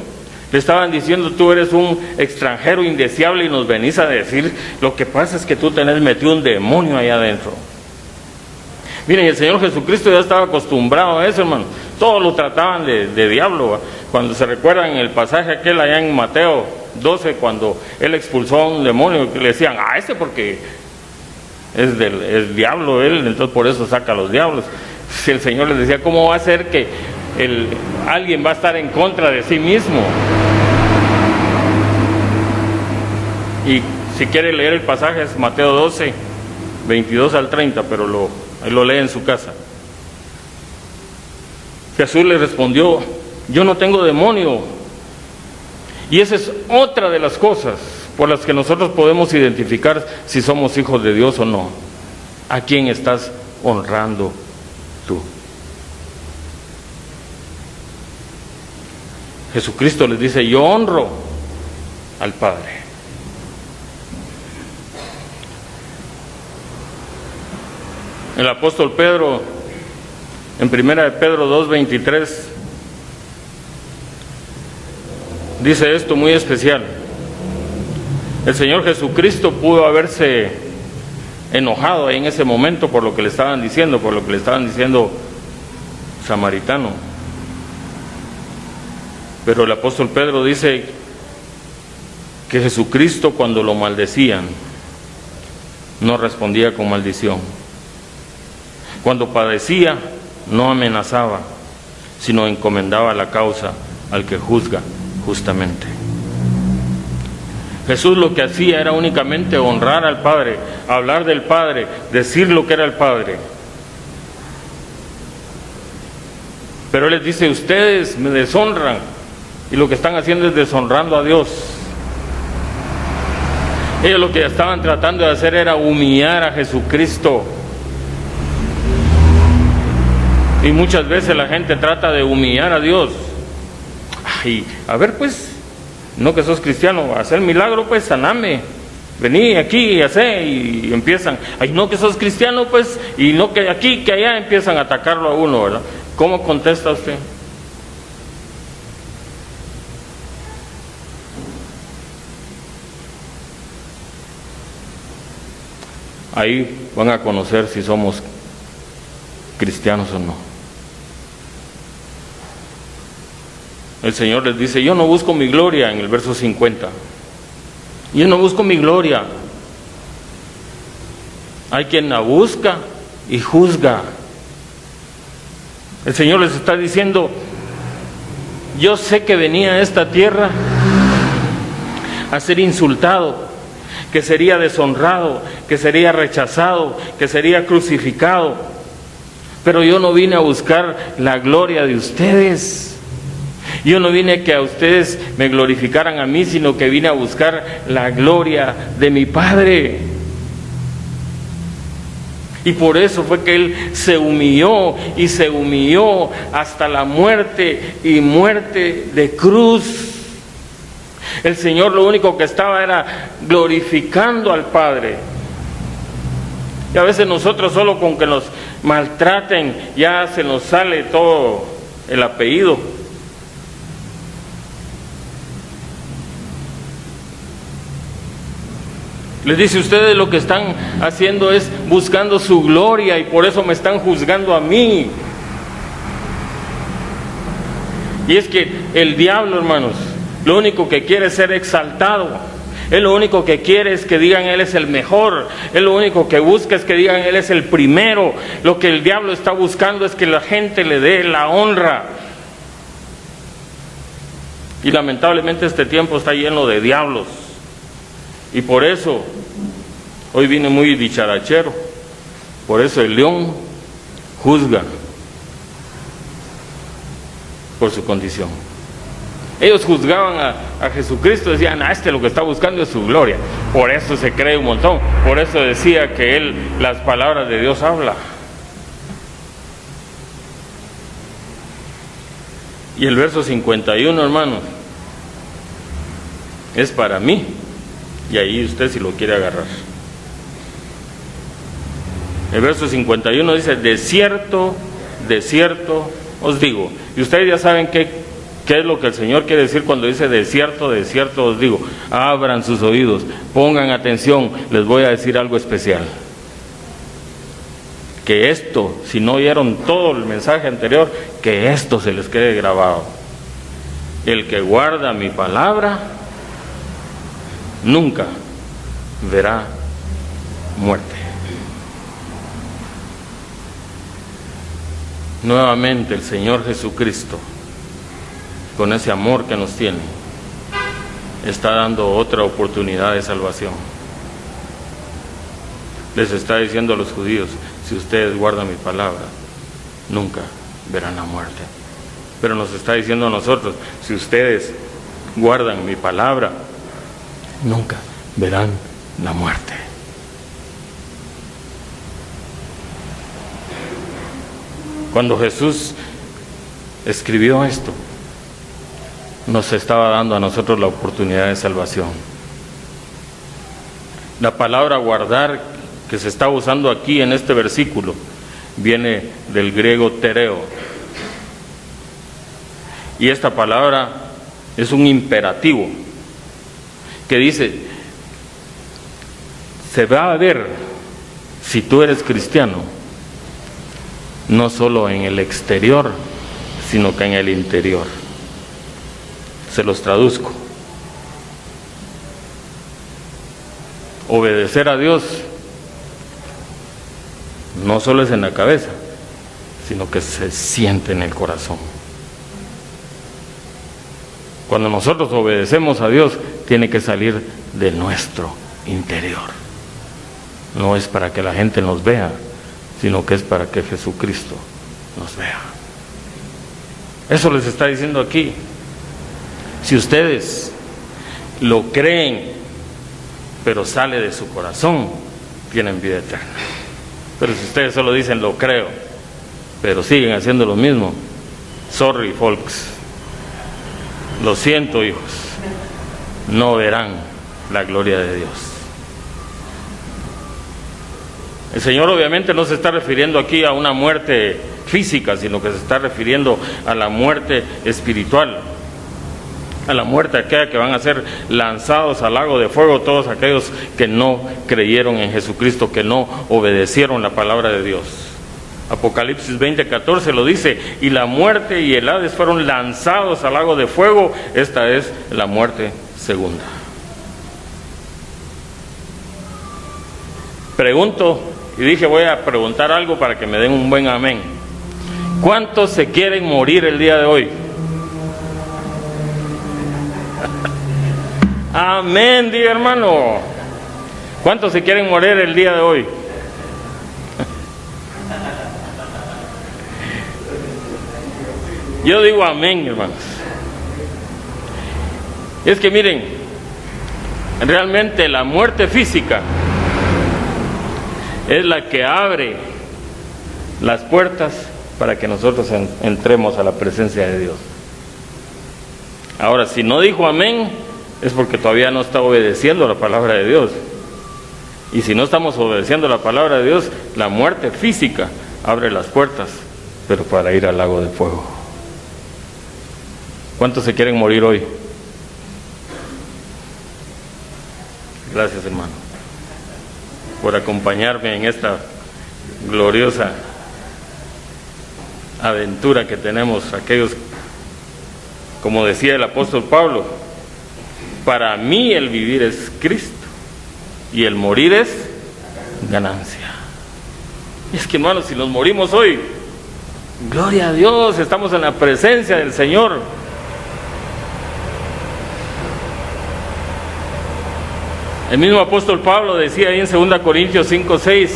Le estaban diciendo: tú eres un extranjero indeseable y nos venís a decir, lo que pasa es que tú tenés metido un demonio allá adentro. Miren, el Señor Jesucristo ya estaba acostumbrado a eso, hermano. Todos lo trataban de diablo, ¿va? Cuando se recuerdan el pasaje aquel allá en Mateo 12, cuando él expulsó a un demonio, que le decían: ese porque es del diablo él, entonces por eso saca a los diablos. Si el Señor les decía: ¿cómo va a ser que alguien va a estar en contra de sí mismo? Y si quiere leer el pasaje es Mateo 12, 22 al 30, pero ahí lo lee en su casa. Jesús le respondió: yo no tengo demonio. Y esa es otra de las cosas por las que nosotros podemos identificar si somos hijos de Dios o no. ¿A quién estás honrando tú? Jesucristo les dice: yo honro al Padre. El apóstol Pedro, en 1 de Pedro 2:23, dice esto muy especial. El Señor Jesucristo pudo haberse enojado ahí en ese momento por lo que le estaban diciendo, samaritano. Pero el apóstol Pedro dice que Jesucristo, cuando lo maldecían, no respondía con maldición. Cuando padecía, no amenazaba, sino encomendaba la causa al que juzga justamente. Jesús lo que hacía era únicamente honrar al Padre, hablar del Padre, decir lo que era el Padre. Pero Él les dice: ustedes me deshonran, y lo que están haciendo es deshonrando a Dios. Ellos lo que estaban tratando de hacer era humillar a Jesucristo. Y muchas veces la gente trata de humillar a Dios. Ay, a ver pues, no que sos cristiano, hacer milagro pues, saname, vení aquí y hacé, y empiezan: ay, no que sos cristiano pues, y no que aquí, que allá, empiezan a atacarlo a uno, ¿verdad? ¿Cómo contesta usted? Ahí van a conocer si somos cristianos o no. El Señor les dice: yo no busco mi gloria, en el verso 50. Yo no busco mi gloria. Hay quien la busca y juzga. El Señor les está diciendo: yo sé que venía a esta tierra a ser insultado, que sería deshonrado, que sería rechazado, que sería crucificado. Pero yo no vine a buscar la gloria de ustedes. Yo no vine a que a ustedes me glorificaran a mí, sino que vine a buscar la gloria de mi Padre. Y por eso fue que Él se humilló, y se humilló hasta la muerte, y muerte de cruz. El Señor lo único que estaba era glorificando al Padre. Y a veces nosotros solo con que nos maltraten ya se nos sale todo el apellido. Les dice: ustedes lo que están haciendo es buscando su gloria, y por eso me están juzgando a mí. Y es que el diablo, hermanos, lo único que quiere es ser exaltado. Él lo único que quiere es que digan: Él es el mejor. Él lo único que busca es que digan: Él es el primero. Lo que el diablo está buscando es que la gente le dé la honra. Y lamentablemente este tiempo está lleno de diablos. Y por eso hoy viene muy dicharachero. Por eso el león juzga por su condición. Ellos juzgaban a Jesucristo, decían: lo que está buscando es su gloria. Por eso se cree un montón. Por eso decía que Él las palabras de Dios habla. Y el verso 51, hermanos, es para mí. Y ahí usted si lo quiere agarrar. El verso 51 dice: de cierto os digo. Y ustedes ya saben qué es lo que el Señor quiere decir cuando dice de cierto os digo. Abran sus oídos, pongan atención, les voy a decir algo especial. Que esto, si no oyeron todo el mensaje anterior, que esto se les quede grabado. El que guarda mi palabra nunca verá muerte. Nuevamente el Señor Jesucristo, con ese amor que nos tiene, está dando otra oportunidad de salvación. Les está diciendo a los judíos: si ustedes guardan mi palabra, nunca verán la muerte. Pero nos está diciendo a nosotros: si ustedes guardan mi palabra, nunca verán la muerte. Cuando Jesús escribió esto, nos estaba dando a nosotros la oportunidad de salvación. La palabra guardar que se está usando aquí en este versículo viene del griego tereo. Y esta palabra es un imperativo que dice: se va a ver si tú eres cristiano, no solo en el exterior, sino que en el interior. Se los traduzco. Obedecer a Dios no solo es en la cabeza, sino que se siente en el corazón. Cuando nosotros obedecemos a Dios, tiene que salir de nuestro interior. No es para que la gente nos vea, sino que es para que Jesucristo nos vea. Eso les está diciendo aquí. Si ustedes lo creen, pero sale de su corazón, tienen vida eterna. Pero si ustedes solo dicen lo creo, pero siguen haciendo lo mismo, sorry folks, lo siento hijos, no verán la gloria de Dios. El Señor obviamente no se está refiriendo aquí a una muerte física, sino que se está refiriendo a la muerte espiritual, a la muerte aquella que van a ser lanzados al lago de fuego todos aquellos que no creyeron en Jesucristo, que no obedecieron la palabra de Dios. Apocalipsis 20:14 lo dice: y la muerte y el Hades fueron lanzados al lago de fuego. Esta es la muerte segunda. Pregunto, y dije voy a preguntar algo para que me den un buen amén: ¿cuántos se quieren morir el día de hoy? Amén, diga hermano. ¿Cuántos se quieren morir el día de hoy? Yo digo amén, hermanos. Es que miren, realmente la muerte física es la que abre las puertas para que nosotros entremos a la presencia de Dios. Ahora, si no dijo amén, es porque todavía no está obedeciendo la palabra de Dios. Y si no estamos obedeciendo la palabra de Dios, la muerte física abre las puertas, pero para ir al lago de fuego. ¿Cuántos se quieren morir hoy? Gracias, hermano, por acompañarme en esta gloriosa aventura que tenemos aquellos, como decía el apóstol Pablo: para mí el vivir es Cristo y el morir es ganancia. Y es que, hermanos, si nos morimos hoy, gloria a Dios, estamos en la presencia del Señor. El mismo apóstol Pablo decía ahí en 2 Corintios 5:6: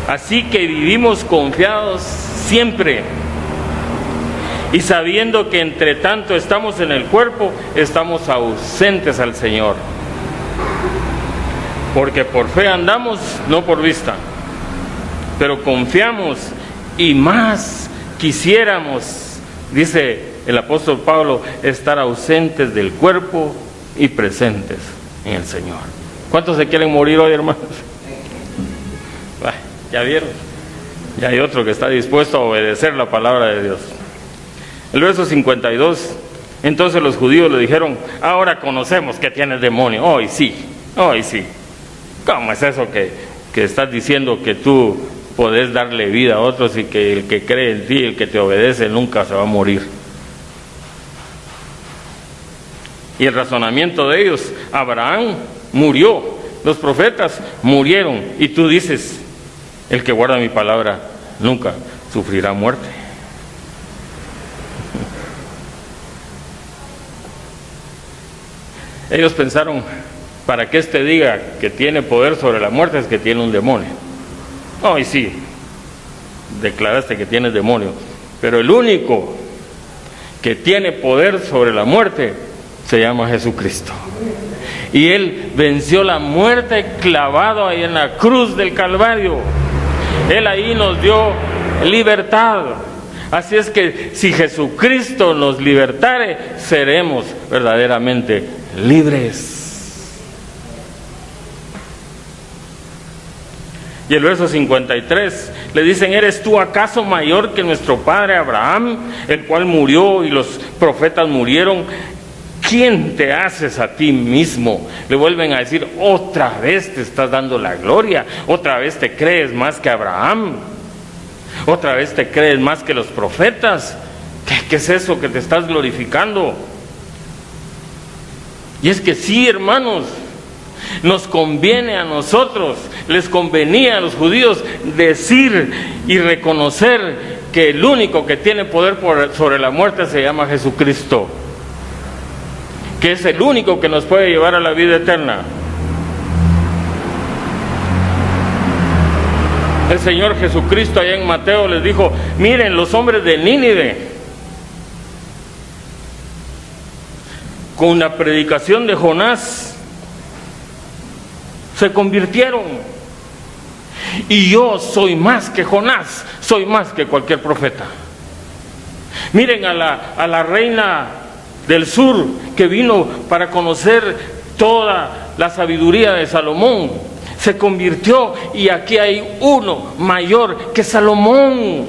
así que vivimos confiados siempre, y sabiendo que entre tanto estamos en el cuerpo, estamos ausentes al Señor. Porque por fe andamos, no por vista. Pero confiamos y más quisiéramos dice el apóstol Pablo, estar ausentes del cuerpo y presentes en el Señor. ¿Cuántos se quieren morir hoy, hermanos? ¿Ya vieron? Ya hay otro que está dispuesto a obedecer la palabra de Dios. El verso 52, entonces los judíos le dijeron, ahora conocemos que tienes demonio. Hoy sí. ¿Cómo es eso que estás diciendo que tú podés darle vida a otros y que el que cree en ti, el que te obedece, nunca se va a morir? Y el razonamiento de ellos, Abraham murió, los profetas murieron, y tú dices, el que guarda mi palabra nunca sufrirá muerte. Ellos pensaron, para que éste diga que tiene poder sobre la muerte es que tiene un demonio. Y sí, declaraste que tienes demonio, pero el único que tiene poder sobre la muerte se llama Jesucristo. Y Él venció la muerte clavado ahí en la cruz del Calvario. Él ahí nos dio libertad. Así es que si Jesucristo nos libertare, seremos verdaderamente libres. Y el verso 53 le dicen, ¿eres tú acaso mayor que nuestro padre Abraham, el cual murió y los profetas murieron? ¿Quién te haces a ti mismo? Le vuelven a decir, otra vez te estás dando la gloria, otra vez te crees más que Abraham, otra vez te crees más que los profetas. ¿Qué es eso que te estás glorificando? Y es que sí, hermanos, nos conviene a nosotros, les convenía a los judíos decir y reconocer que el único que tiene poder sobre la muerte se llama Jesucristo, que es el único que nos puede llevar a la vida eterna. El Señor Jesucristo allá en Mateo les dijo, miren, los hombres de Nínive, con la predicación de Jonás, se convirtieron. Y yo soy más que Jonás, soy más que cualquier profeta. Miren a la reina del sur que vino para conocer toda la sabiduría de Salomón, se convirtió, y aquí hay uno mayor que Salomón.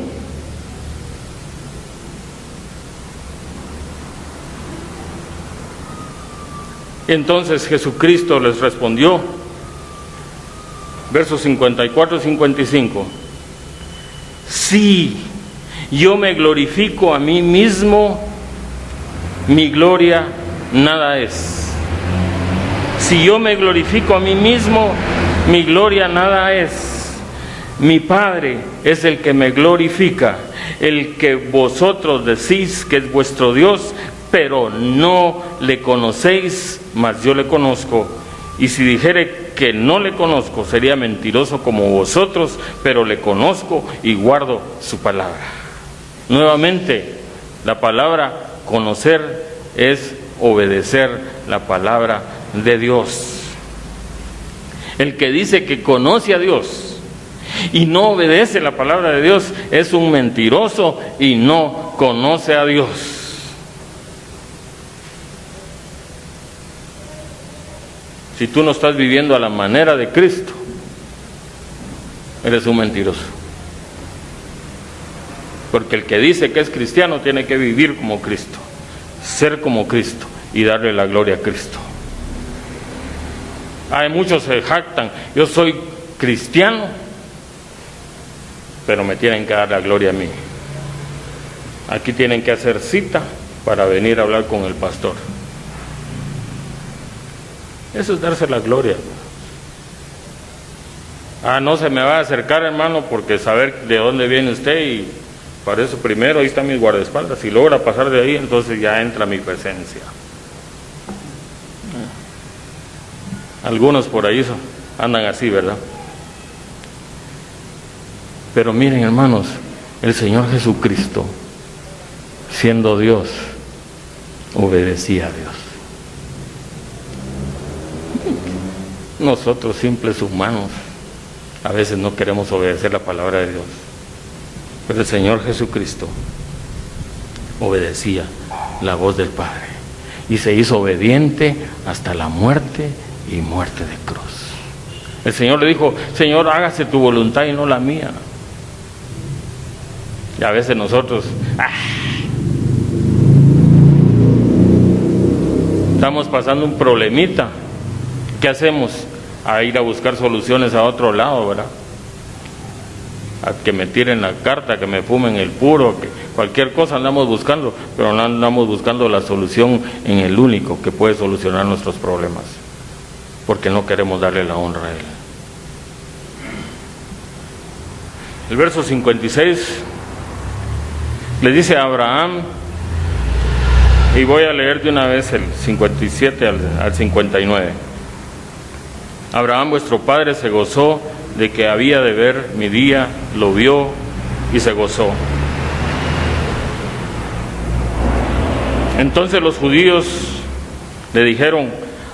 Entonces Jesucristo les respondió, versos 54 y 55, si yo me glorifico a mí mismo, mi gloria nada es. Si yo me glorifico a mí mismo, mi gloria nada es. Mi Padre es el que me glorifica, el que vosotros decís que es vuestro Dios, pero no le conocéis, mas yo le conozco. Y si dijere que no le conozco, sería mentiroso como vosotros, pero le conozco y guardo su palabra. Nuevamente, la palabra conocer es obedecer la palabra de Dios. El que dice que conoce a Dios y no obedece la palabra de Dios es un mentiroso y no conoce a Dios. Si tú no estás viviendo a la manera de Cristo, eres un mentiroso. Porque el que dice que es cristiano tiene que vivir como Cristo, ser como Cristo y darle la gloria a Cristo. Hay muchos que se jactan, yo soy cristiano, pero me tienen que dar la gloria a mí. Aquí tienen que hacer cita para venir a hablar con el pastor. Eso es darse la gloria. No se me va a acercar, hermano, porque saber de dónde viene usted, y para eso primero ahí están mis guardaespaldas. Si logra pasar de ahí, entonces ya entra mi presencia. Algunos por ahí andan así, ¿verdad? Pero miren, hermanos, el Señor Jesucristo, siendo Dios, obedecía a Dios. Nosotros, simples humanos, a veces no queremos obedecer la palabra de Dios, pero el Señor Jesucristo obedecía la voz del Padre y se hizo obediente hasta la muerte y muerte de cruz. El Señor le dijo: Señor, hágase tu voluntad y no la mía. Y a veces nosotros estamos pasando un problemita. ¿Qué hacemos? A ir a buscar soluciones a otro lado, ¿verdad? A que me tiren la carta, que me fumen el puro, que cualquier cosa andamos buscando, pero no andamos buscando la solución en el único que puede solucionar nuestros problemas, porque no queremos darle la honra a Él. El verso 56 le dice a Abraham, y voy a leer de una vez el 57 al 59. Abraham vuestro padre se gozó de que había de ver mi día, lo vio y se gozó. Entonces los judíos le dijeron: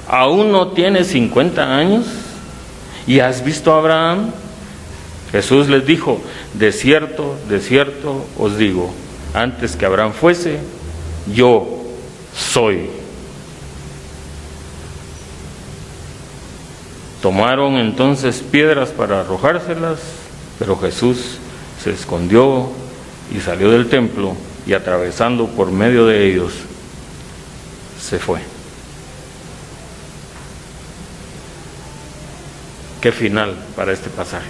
¿aún no tienes 50 años y has visto a Abraham? Jesús les dijo: de cierto os digo, antes que Abraham fuese, yo soy. Tomaron entonces piedras para arrojárselas, pero Jesús se escondió y salió del templo, y atravesando por medio de ellos, se fue. Qué final para este pasaje.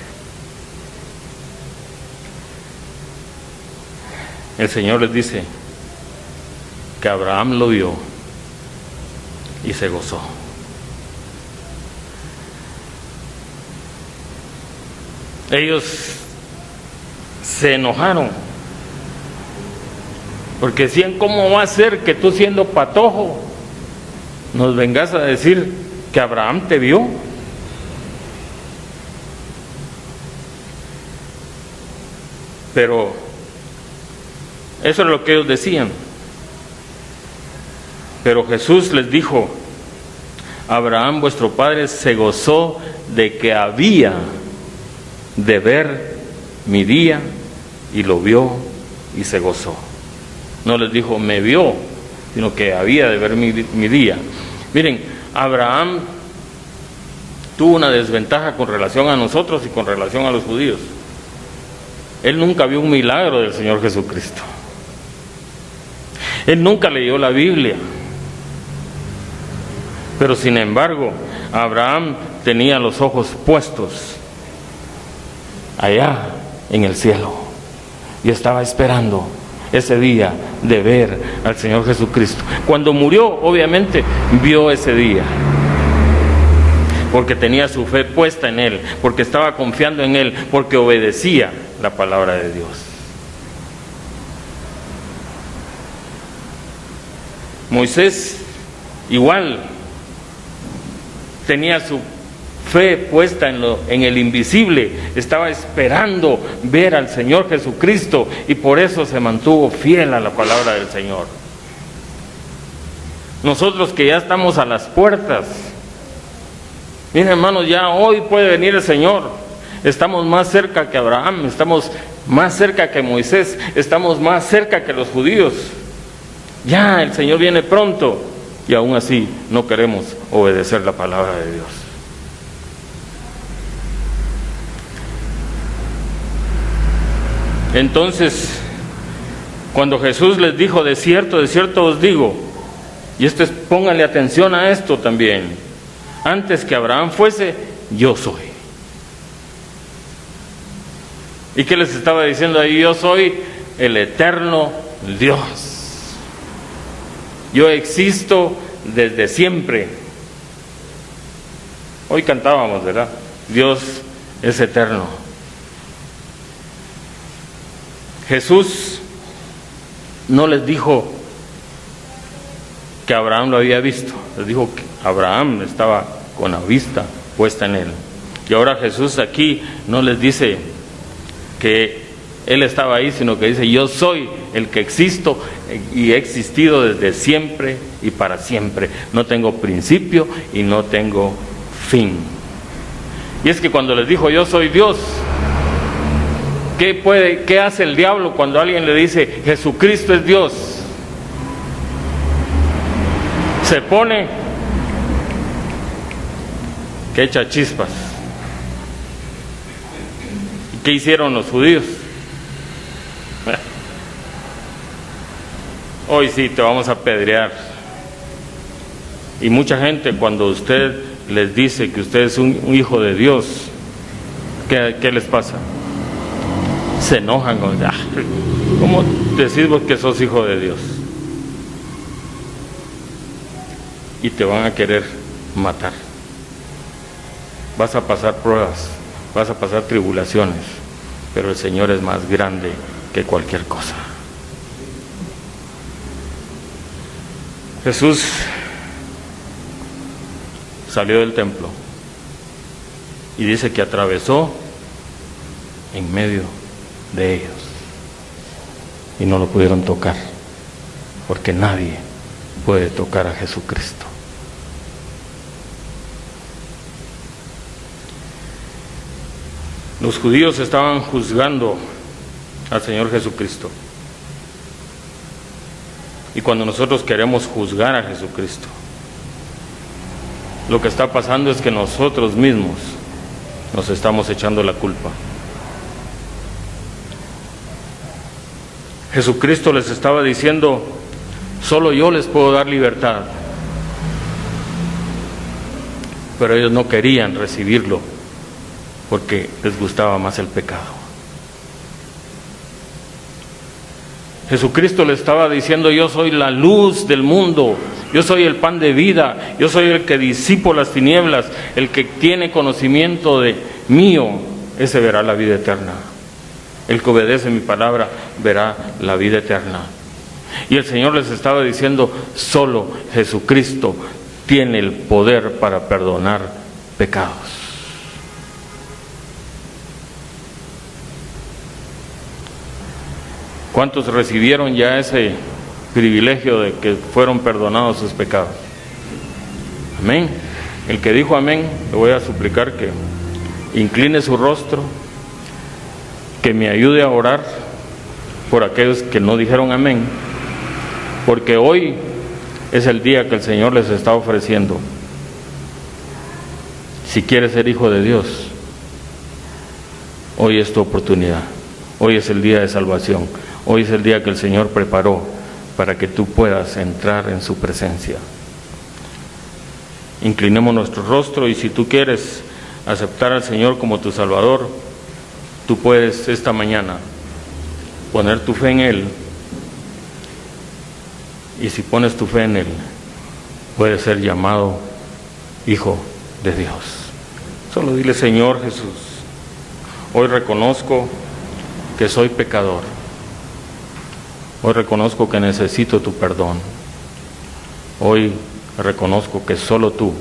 El Señor les dice que Abraham lo vio y se gozó. Ellos se enojaron porque decían: ¿cómo va a ser que tú, siendo patojo, nos vengas a decir que Abraham te vio? Pero eso es lo que ellos decían. Pero Jesús les dijo: Abraham vuestro padre se gozó de que había de ver mi día, y lo vio y se gozó. No les dijo me vio, sino que había de ver mi día. Miren, Abraham tuvo una desventaja con relación a nosotros y con relación a los judíos. Él nunca vio un milagro del Señor Jesucristo. Él nunca leyó la Biblia. Pero sin embargo, Abraham tenía los ojos puestos allá en el cielo y estaba esperando ese día de ver al Señor Jesucristo. Cuando murió, obviamente vio ese día, porque tenía su fe puesta en Él, porque estaba confiando en Él, porque obedecía la palabra de Dios. Moisés igual tenía su fe puesta en el invisible, estaba esperando ver al Señor Jesucristo, y por eso se mantuvo fiel a la palabra del Señor. Nosotros que ya estamos a las puertas, miren hermanos, ya hoy puede venir el Señor. Estamos más cerca que Abraham, estamos más cerca que Moisés, estamos más cerca que los judíos. Ya el Señor viene pronto, y aún así no queremos obedecer la palabra de Dios. Entonces, cuando Jesús les dijo: de cierto os digo, y pónganle atención a esto también, antes que Abraham fuese, yo soy. ¿Y qué les estaba diciendo ahí? Yo soy el eterno Dios. Yo existo desde siempre. Hoy cantábamos, ¿verdad? Dios es eterno. Jesús no les dijo que Abraham lo había visto, les dijo que Abraham estaba con la vista puesta en él. Y ahora Jesús aquí no les dice que Él estaba ahí, sino que dice: yo soy el que existo y he existido desde siempre y para siempre. No tengo principio y no tengo fin. Y es que cuando les dijo: yo soy Dios, ¿qué hace el diablo cuando alguien le dice Jesucristo es Dios? se pone que echa chispas. ¿Y qué hicieron los judíos? Hoy sí te vamos a apedrear. Y mucha gente, cuando usted les dice que usted es un hijo de Dios, ¿qué les pasa? Se enojan. ¿Cómo decís vos que sos hijo de Dios? Y te van a querer matar. Vas a pasar pruebas, vas a pasar tribulaciones, pero el Señor es más grande que cualquier cosa. Jesús salió del templo y dice que atravesó en medio de ellos y no lo pudieron tocar, porque nadie puede tocar a Jesucristo. Los judíos estaban juzgando al Señor Jesucristo. Y cuando nosotros queremos juzgar a Jesucristo, lo que está pasando es que nosotros mismos nos estamos echando la culpa. Jesucristo les estaba diciendo: solo yo les puedo dar libertad. Pero ellos no querían recibirlo porque les gustaba más el pecado. Jesucristo le estaba diciendo: yo soy la luz del mundo, yo soy el pan de vida, yo soy el que disipo las tinieblas, el que tiene conocimiento de mío, ese verá la vida eterna. El que obedece mi palabra verá la vida eterna. Y el Señor les estaba diciendo: solo Jesucristo tiene el poder para perdonar pecados. ¿Cuántos recibieron ya ese privilegio de que fueron perdonados sus pecados? Amén. El que dijo amén, le voy a suplicar que incline su rostro, que me ayude a orar por aquellos que no dijeron amén, porque hoy es el día que el Señor les está ofreciendo. Si quieres ser hijo de Dios, hoy es tu oportunidad. Hoy es el día de salvación. Hoy es el día que el Señor preparó para que tú puedas entrar en su presencia. Inclinemos nuestro rostro, y si tú quieres aceptar al Señor como tu Salvador, tú puedes esta mañana poner tu fe en Él. Y si pones tu fe en Él, puedes ser llamado hijo de Dios. Solo dile: Señor Jesús, hoy reconozco que soy pecador. Hoy reconozco que necesito tu perdón. Hoy reconozco que solo tú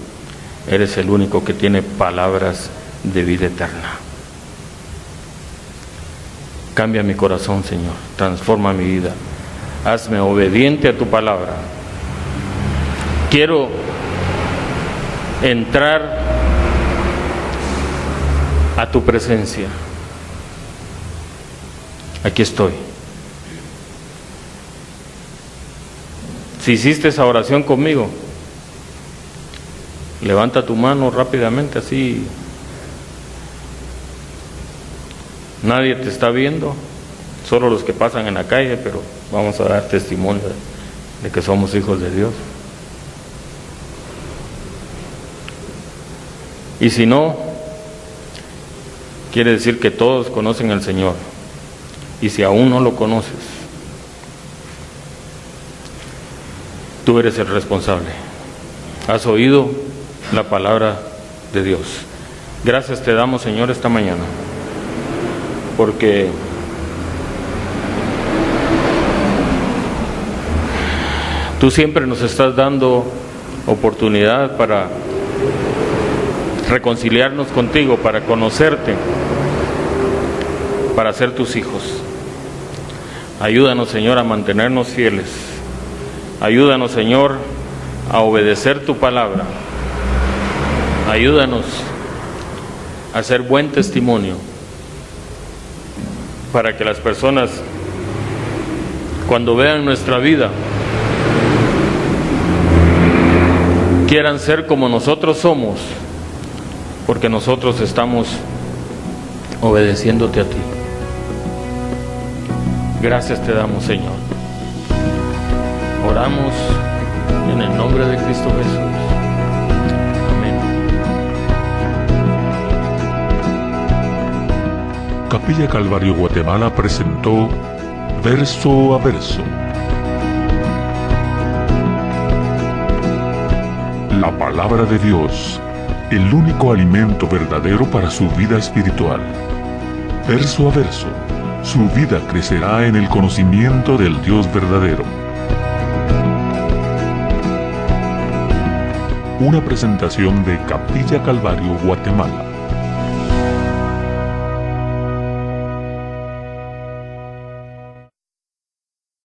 eres el único que tiene palabras de vida eterna. Cambia mi corazón, Señor. Transforma mi vida. Hazme obediente a tu palabra. Quiero entrar a tu presencia. Aquí estoy. Si hiciste esa oración conmigo, levanta tu mano rápidamente, así. Nadie te está viendo, solo los que pasan en la calle, pero vamos a dar testimonio de que somos hijos de Dios. Y si no, quiere decir que todos conocen al Señor. Y si aún no lo conoces, tú eres el responsable. Has oído la palabra de Dios. Gracias te damos, Señor, esta mañana, porque tú siempre nos estás dando oportunidad para reconciliarnos contigo, para conocerte, para ser tus hijos. Ayúdanos, Señor, a mantenernos fieles. Ayúdanos, Señor, a obedecer tu palabra. Ayúdanos a hacer buen testimonio para que las personas, cuando vean nuestra vida, quieran ser como nosotros somos, porque nosotros estamos obedeciéndote a ti. Gracias te damos, Señor. Oramos en el nombre de Cristo Jesús. Amén. Capilla Calvario Guatemala presentó Verso a Verso. La palabra de Dios, el único alimento verdadero para su vida espiritual. Verso a verso, su vida crecerá en el conocimiento del Dios verdadero. Una presentación de Capilla Calvario Guatemala.